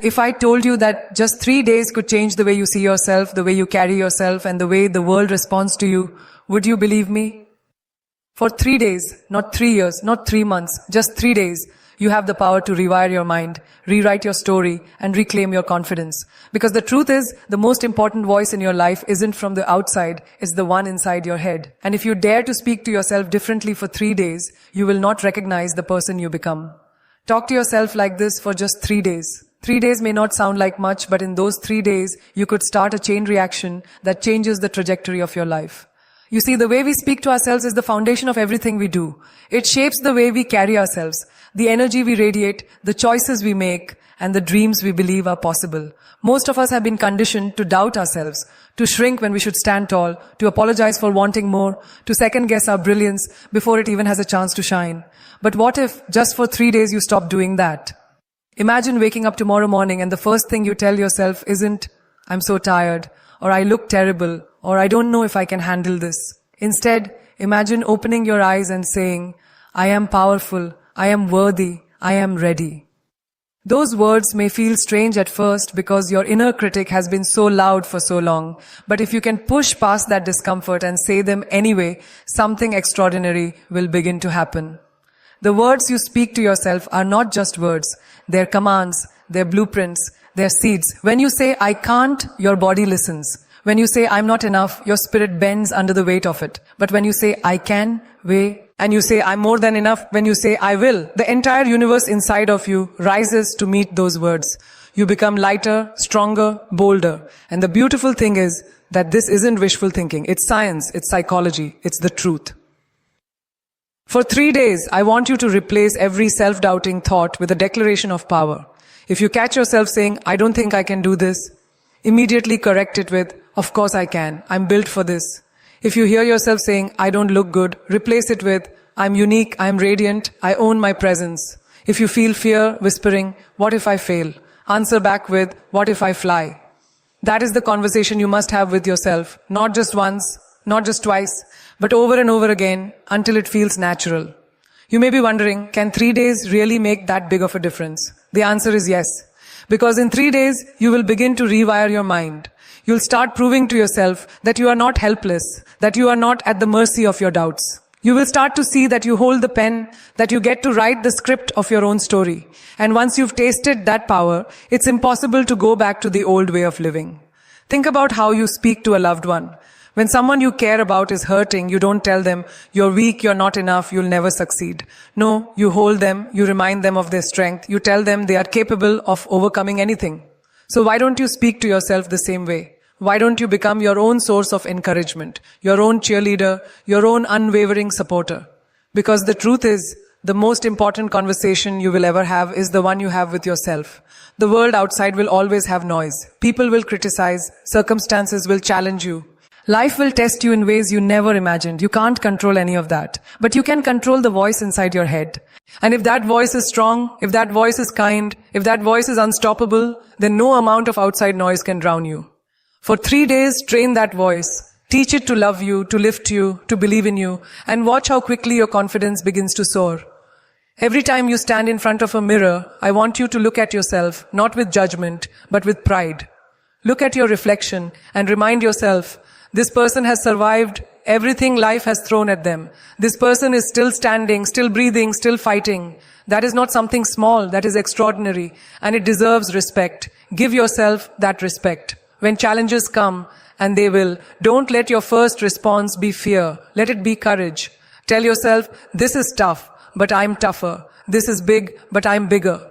if I told you that just 3 days could change the way you see yourself, the way you carry yourself, and the way the world responds to you, would you believe me? For 3 days, not 3 years, not 3 months, just 3 days, you have the power to rewire your mind, rewrite your story, and reclaim your confidence. Because the truth is, the most important voice in your life isn't from the outside, it's the one inside your head. And if you dare to speak to yourself differently for 3 days, you will not recognize the person you become. Talk to yourself like this for just 3 days. 3 days may not sound like much, but in those 3 days, you could start a chain reaction that changes the trajectory of your life. You see, the way we speak to ourselves is the foundation of everything we do. It shapes the way we carry ourselves, the energy we radiate, the choices we make, and the dreams we believe are possible. Most of us have been conditioned to doubt ourselves, to shrink when we should stand tall, to apologize for wanting more, to second guess our brilliance before it even has a chance to shine. But what if, just for 3 days, you stop doing that? Imagine waking up tomorrow morning and the first thing you tell yourself isn't, "I'm so tired," or "I look terrible," or "I don't know if I can handle this." Instead, imagine opening your eyes and saying, "I am powerful, I am worthy, I am ready." Those words may feel strange at first because your inner critic has been so loud for so long. But if you can push past that discomfort and say them anyway, something extraordinary will begin to happen. The words you speak to yourself are not just words. They're commands, they're blueprints, they're seeds. When you say, "I can't," your body listens. When you say, "I'm not enough," your spirit bends under the weight of it. But when you say, "I can," and you say, "I'm more than enough," when you say, "I will," the entire universe inside of you rises to meet those words. You become lighter, stronger, bolder. And the beautiful thing is that this isn't wishful thinking. It's science, it's psychology, it's the truth. For 3 days, I want you to replace every self-doubting thought with a declaration of power. If you catch yourself saying, "I don't think I can do this," immediately correct it with, "Of course I can. I'm built for this." If you hear yourself saying, "I don't look good," replace it with, "I'm unique, I'm radiant, I own my presence." If you feel fear whispering, "What if I fail?" answer back with, "What if I fly?" That is the conversation you must have with yourself, not just once, not just twice, but over and over again until it feels natural. You may be wondering, can 3 days really make that big of a difference? The answer is yes. Because in 3 days, you will begin to rewire your mind. You'll start proving to yourself that you are not helpless, that you are not at the mercy of your doubts. You will start to see that you hold the pen, that you get to write the script of your own story. And once you've tasted that power, it's impossible to go back to the old way of living. Think about how you speak to a loved one. When someone you care about is hurting, you don't tell them, "You're weak, you're not enough, you'll never succeed." No, you hold them, you remind them of their strength, you tell them they are capable of overcoming anything. So why don't you speak to yourself the same way? Why don't you become your own source of encouragement, your own cheerleader, your own unwavering supporter? Because the truth is, the most important conversation you will ever have is the one you have with yourself. The world outside will always have noise. People will criticize, circumstances will challenge you. Life will test you in ways you never imagined. You can't control any of that. But you can control the voice inside your head. And if that voice is strong, if that voice is kind, if that voice is unstoppable, then no amount of outside noise can drown you. For 3 days, train that voice. Teach it to love you, to lift you, to believe in you, and watch how quickly your confidence begins to soar. Every time you stand in front of a mirror, I want you to look at yourself, not with judgment, but with pride. Look at your reflection and remind yourself, this person has survived everything life has thrown at them. This person is still standing, still breathing, still fighting. That is not something small, that is extraordinary, and it deserves respect. Give yourself that respect. When challenges come, and they will, don't let your first response be fear. Let it be courage. Tell yourself, this is tough, but I'm tougher. This is big, but I'm bigger.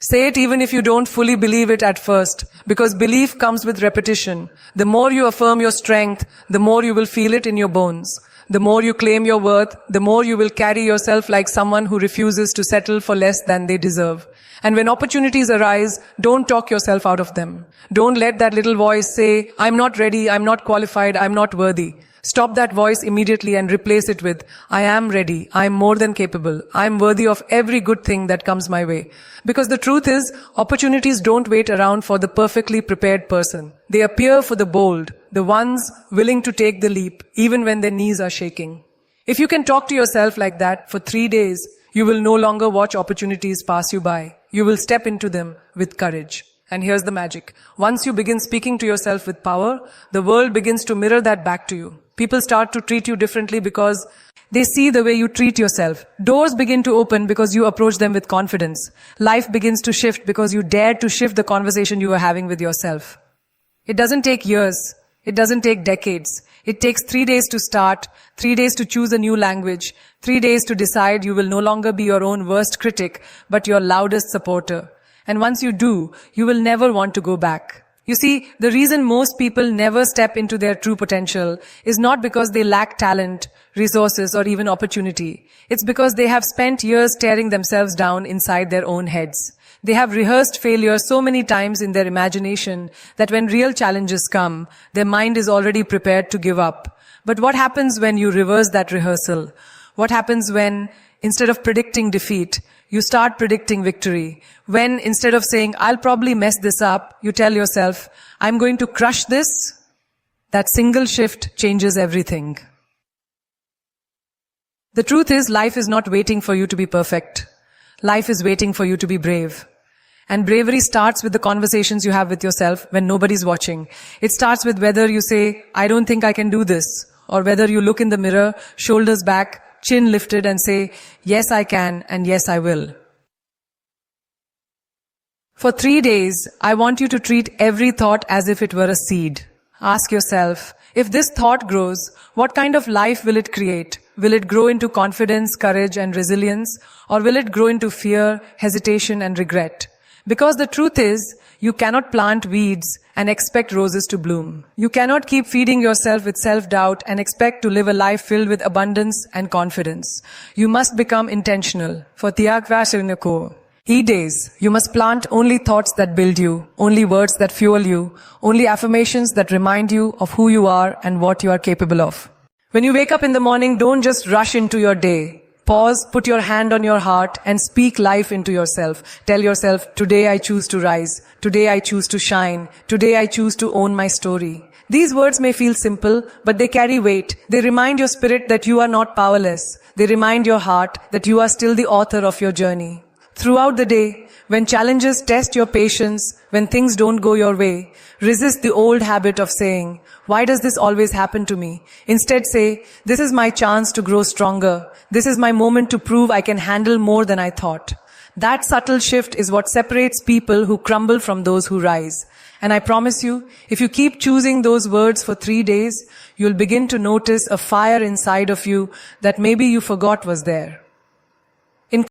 Say it even if you don't fully believe it at first, because belief comes with repetition. The more you affirm your strength, the more you will feel it in your bones. The more you claim your worth, the more you will carry yourself like someone who refuses to settle for less than they deserve. And when opportunities arise, don't talk yourself out of them. Don't let that little voice say, "I'm not ready, I'm not qualified, I'm not worthy." Stop that voice immediately and replace it with, "I am ready, I am more than capable, I am worthy of every good thing that comes my way." Because the truth is, opportunities don't wait around for the perfectly prepared person. They appear for the bold, the ones willing to take the leap, even when their knees are shaking. If you can talk to yourself like that for 3 days, you will no longer watch opportunities pass you by. You will step into them with courage. And here's the magic. Once you begin speaking to yourself with power, the world begins to mirror that back to you. People start to treat you differently because they see the way you treat yourself. Doors begin to open because you approach them with confidence. Life begins to shift because you dare to shift the conversation you are having with yourself. It doesn't take years. It doesn't take decades. It takes 3 days to start, 3 days to choose a new language, 3 days to decide you will no longer be your own worst critic, but your loudest supporter. And once you do, you will never want to go back. You see, the reason most people never step into their true potential is not because they lack talent, resources, or even opportunity. It's because they have spent years tearing themselves down inside their own heads. They have rehearsed failure so many times in their imagination that when real challenges come, their mind is already prepared to give up. But what happens when you reverse that rehearsal? What happens when, instead of predicting defeat, you start predicting victory? When, instead of saying, I'll probably mess this up, you tell yourself, I'm going to crush this? That single shift changes everything. The truth is, life is not waiting for you to be perfect. Life is waiting for you to be brave. And bravery starts with the conversations you have with yourself when nobody's watching. It starts with whether you say, I don't think I can do this, or whether you look in the mirror, shoulders back, chin lifted, and say, yes, I can, and yes, I will. For 3 days, I want you to treat every thought as if it were a seed. Ask yourself, if this thought grows, what kind of life will it create? Will it grow into confidence, courage, and resilience? Or will it grow into fear, hesitation, and regret? Because the truth is, you cannot plant weeds and expect roses to bloom. You cannot keep feeding yourself with self-doubt and expect to live a life filled with abundance and confidence. You must become intentional. For days, you must plant only thoughts that build you, only words that fuel you, only affirmations that remind you of who you are and what you are capable of. When you wake up in the morning, don't just rush into your day. Pause, put your hand on your heart, and speak life into yourself. Tell yourself, today I choose to rise. Today I choose to shine. Today I choose to own my story. These words may feel simple, but they carry weight. They remind your spirit that you are not powerless. They remind your heart that you are still the author of your journey. Throughout the day, when challenges test your patience, when things don't go your way, resist the old habit of saying, why does this always happen to me? Instead say, this is my chance to grow stronger. This is my moment to prove I can handle more than I thought. That subtle shift is what separates people who crumble from those who rise. And I promise you, if you keep choosing those words for 3 days, you'll begin to notice a fire inside of you that maybe you forgot was there.